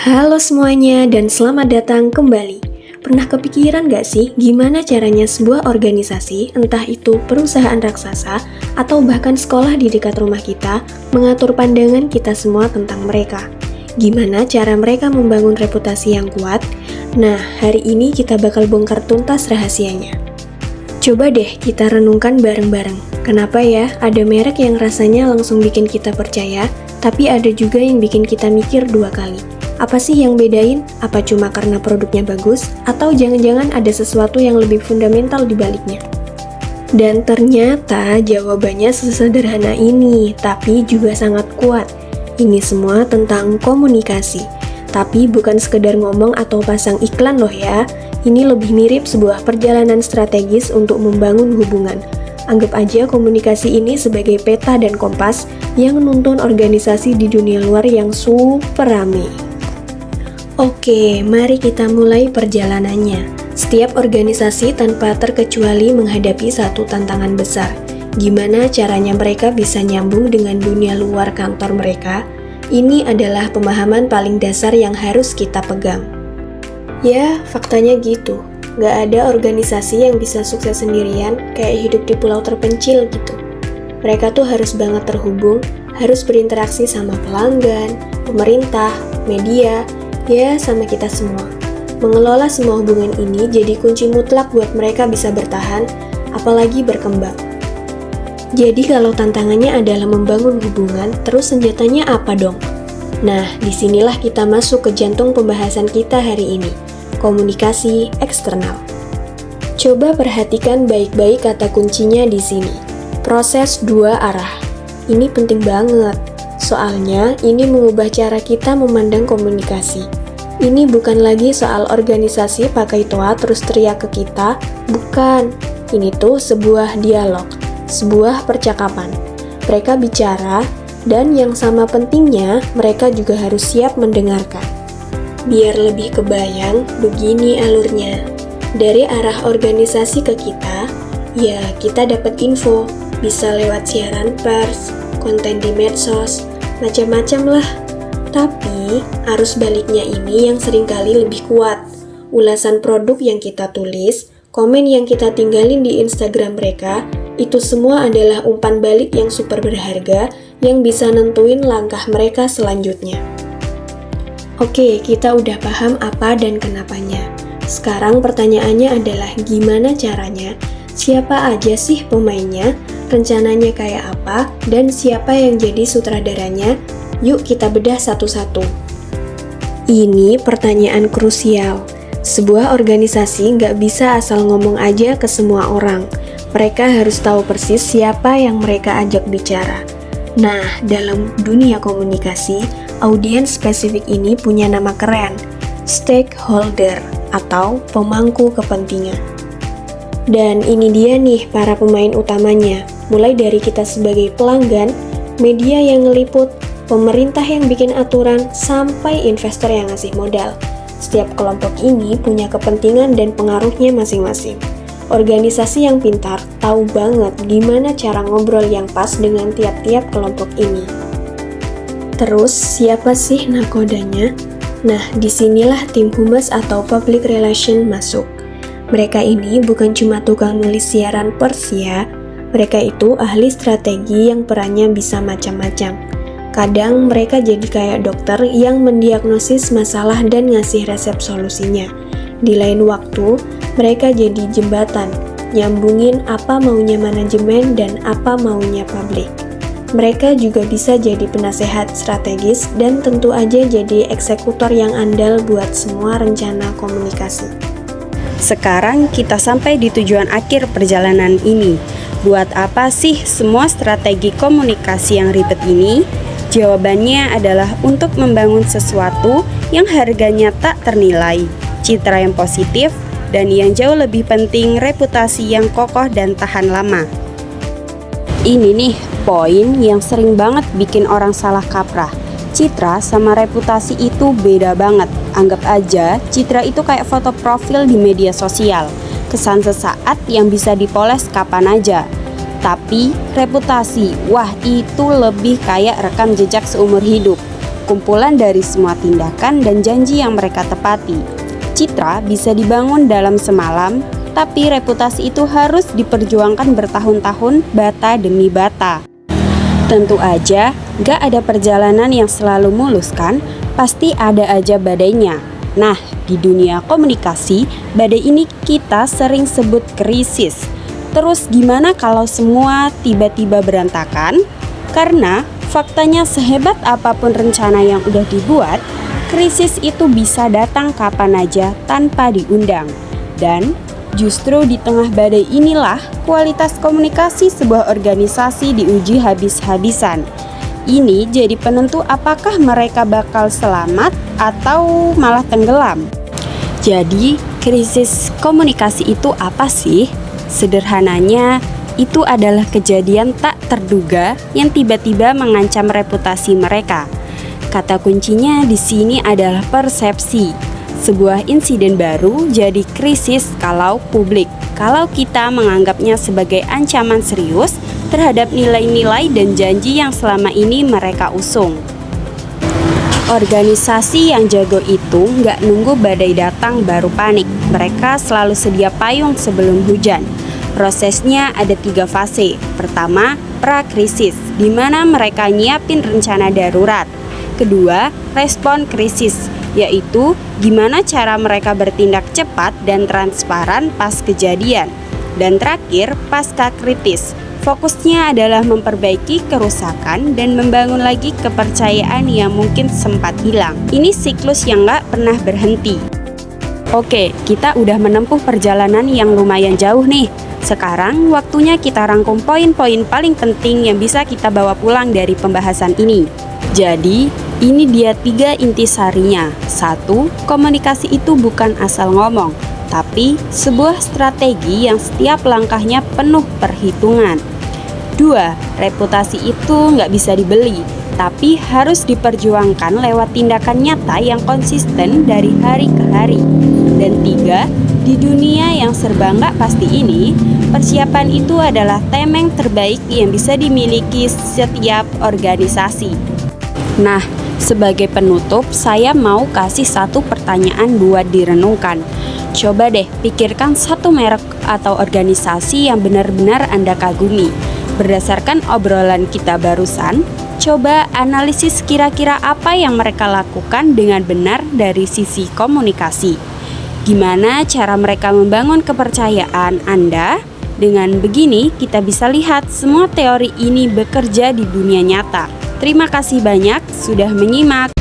Halo semuanya dan selamat datang kembali. Pernah kepikiran gak sih gimana caranya sebuah organisasi, entah itu perusahaan raksasa atau bahkan sekolah di dekat rumah kita, mengatur pandangan kita semua tentang mereka? Gimana cara mereka membangun reputasi yang kuat? Nah, hari ini kita bakal bongkar tuntas rahasianya. Coba deh kita renungkan bareng-bareng. Kenapa ya ada merek yang rasanya langsung bikin kita percaya, tapi ada juga yang bikin kita mikir dua kali. Apa sih yang bedain? Apa cuma karena produknya bagus? Atau jangan-jangan ada sesuatu yang lebih fundamental di baliknya? Dan ternyata jawabannya sesederhana ini, tapi juga sangat kuat. Ini semua tentang komunikasi. Tapi bukan sekedar ngomong atau pasang iklan loh ya. Ini lebih mirip sebuah perjalanan strategis untuk membangun hubungan. Anggap aja komunikasi ini sebagai peta dan kompas yang menuntun organisasi di dunia luar yang super rame. Oke, mari kita mulai perjalanannya. Setiap organisasi tanpa terkecuali menghadapi satu tantangan besar. Gimana caranya mereka bisa nyambung dengan dunia luar kantor mereka? Ini adalah pemahaman paling dasar yang harus kita pegang. Ya, faktanya gitu. Gak ada organisasi yang bisa sukses sendirian, kayak hidup di pulau terpencil gitu. Mereka tuh harus banget terhubung, harus berinteraksi sama pelanggan, pemerintah, media, ya, sama kita semua. Mengelola semua hubungan ini jadi kunci mutlak buat mereka bisa bertahan, apalagi berkembang. Jadi kalau tantangannya adalah membangun hubungan, terus senjatanya apa dong? Nah, disinilah kita masuk ke jantung pembahasan kita hari ini, komunikasi eksternal. Coba perhatikan baik-baik kata kuncinya di sini. Proses dua arah. Ini penting banget. Soalnya, ini mengubah cara kita memandang komunikasi. Ini bukan lagi soal organisasi pakai toa terus teriak ke kita, bukan. Ini tuh sebuah dialog, sebuah percakapan. Mereka bicara, dan yang sama pentingnya, mereka juga harus siap mendengarkan. Biar lebih kebayang, begini alurnya. Dari arah organisasi ke kita, ya kita dapat info, bisa lewat siaran pers, konten di medsos, macam-macam lah. Tapi, arus baliknya ini yang seringkali lebih kuat. Ulasan produk yang kita tulis, komen yang kita tinggalin di Instagram mereka, itu semua adalah umpan balik yang super berharga yang bisa nentuin langkah mereka selanjutnya. Oke, kita udah paham apa dan kenapanya. Sekarang pertanyaannya adalah gimana caranya, siapa aja sih pemainnya, rencananya kayak apa, dan siapa yang jadi sutradaranya. Yuk kita bedah satu-satu. Ini pertanyaan krusial. Sebuah organisasi nggak bisa asal ngomong aja ke semua orang. Mereka harus tahu persis siapa yang mereka ajak bicara. Nah, dalam dunia komunikasi, audiens spesifik ini punya nama keren, stakeholder atau pemangku kepentingan. Dan ini dia nih para pemain utamanya, mulai dari kita sebagai pelanggan, media yang ngeliput, pemerintah yang bikin aturan, sampai investor yang ngasih modal. Setiap kelompok ini punya kepentingan dan pengaruhnya masing-masing. Organisasi yang pintar tahu banget gimana cara ngobrol yang pas dengan tiap-tiap kelompok ini. Terus, siapa sih nakodanya? Nah, disinilah tim humas atau public relation masuk. Mereka ini bukan cuma tukang nulis siaran pers ya, mereka itu ahli strategi yang perannya bisa macam-macam. Kadang mereka jadi kayak dokter yang mendiagnosis masalah dan ngasih resep solusinya. Di lain waktu, mereka jadi jembatan, nyambungin apa maunya manajemen dan apa maunya publik. Mereka juga bisa jadi penasehat strategis dan tentu aja jadi eksekutor yang andal buat semua rencana komunikasi. Sekarang kita sampai di tujuan akhir perjalanan ini. Buat apa sih semua strategi komunikasi yang ribet ini? Jawabannya adalah untuk membangun sesuatu yang harganya tak ternilai, citra yang positif, dan yang jauh lebih penting reputasi yang kokoh dan tahan lama. Ini nih poin yang sering banget bikin orang salah kaprah. Citra sama reputasi itu beda banget. Anggap aja citra itu kayak foto profil di media sosial, kesan sesaat yang bisa dipoles kapan aja. Tapi reputasi, wah itu lebih kayak rekam jejak seumur hidup. kumpulan dari semua tindakan dan janji yang mereka tepati. Citra bisa dibangun dalam semalam, tapi reputasi itu harus diperjuangkan bertahun-tahun, bata demi bata. Tentu aja, gak ada perjalanan yang selalu mulus kan? Pasti ada aja badainya. Nah, di dunia komunikasi, badai ini kita sering sebut krisis. Terus gimana kalau semua tiba-tiba berantakan? Karena faktanya sehebat apapun rencana yang udah dibuat, krisis itu bisa datang kapan aja tanpa diundang. Dan justru di tengah badai inilah kualitas komunikasi sebuah organisasi diuji habis-habisan. Ini jadi penentu apakah mereka bakal selamat atau malah tenggelam. Jadi, krisis komunikasi itu apa sih? Sederhananya, itu adalah kejadian tak terduga yang tiba-tiba mengancam reputasi mereka. Kata kuncinya di sini adalah persepsi. Sebuah insiden baru jadi krisis kalau publik. Kalau kita menganggapnya sebagai ancaman serius terhadap nilai-nilai dan janji yang selama ini mereka usung. Organisasi yang jago itu nggak nunggu badai datang baru panik. Mereka selalu sedia payung sebelum hujan. Prosesnya ada 3 fase. Pertama, pra-krisis, di mana mereka nyiapin rencana darurat. Kedua, respon krisis, yaitu gimana cara mereka bertindak cepat dan transparan pas kejadian. Dan terakhir, pasca kritis. Fokusnya adalah memperbaiki kerusakan dan membangun lagi kepercayaan yang mungkin sempat hilang. Ini siklus yang nggak pernah berhenti. Oke, kita udah menempuh perjalanan yang lumayan jauh nih. Sekarang waktunya kita rangkum poin-poin paling penting yang bisa kita bawa pulang dari pembahasan ini. Jadi, ini dia 3 intisarinya. 1. Komunikasi itu bukan asal ngomong, tapi sebuah strategi yang setiap langkahnya penuh perhitungan. 2. Reputasi itu nggak bisa dibeli, tapi harus diperjuangkan lewat tindakan nyata yang konsisten dari hari ke hari. Dan 3. Di dunia yang serba nggak pasti ini, persiapan itu adalah temeng terbaik yang bisa dimiliki setiap organisasi. Nah, sebagai penutup, saya mau kasih 1 pertanyaan buat direnungkan. Coba deh pikirkan 1 merek atau organisasi yang benar-benar Anda kagumi. Berdasarkan obrolan kita barusan, coba analisis kira-kira apa yang mereka lakukan dengan benar dari sisi komunikasi. Gimana cara mereka membangun kepercayaan Anda? Dengan begini, kita bisa lihat semua teori ini bekerja di dunia nyata. Terima kasih banyak sudah menyimak.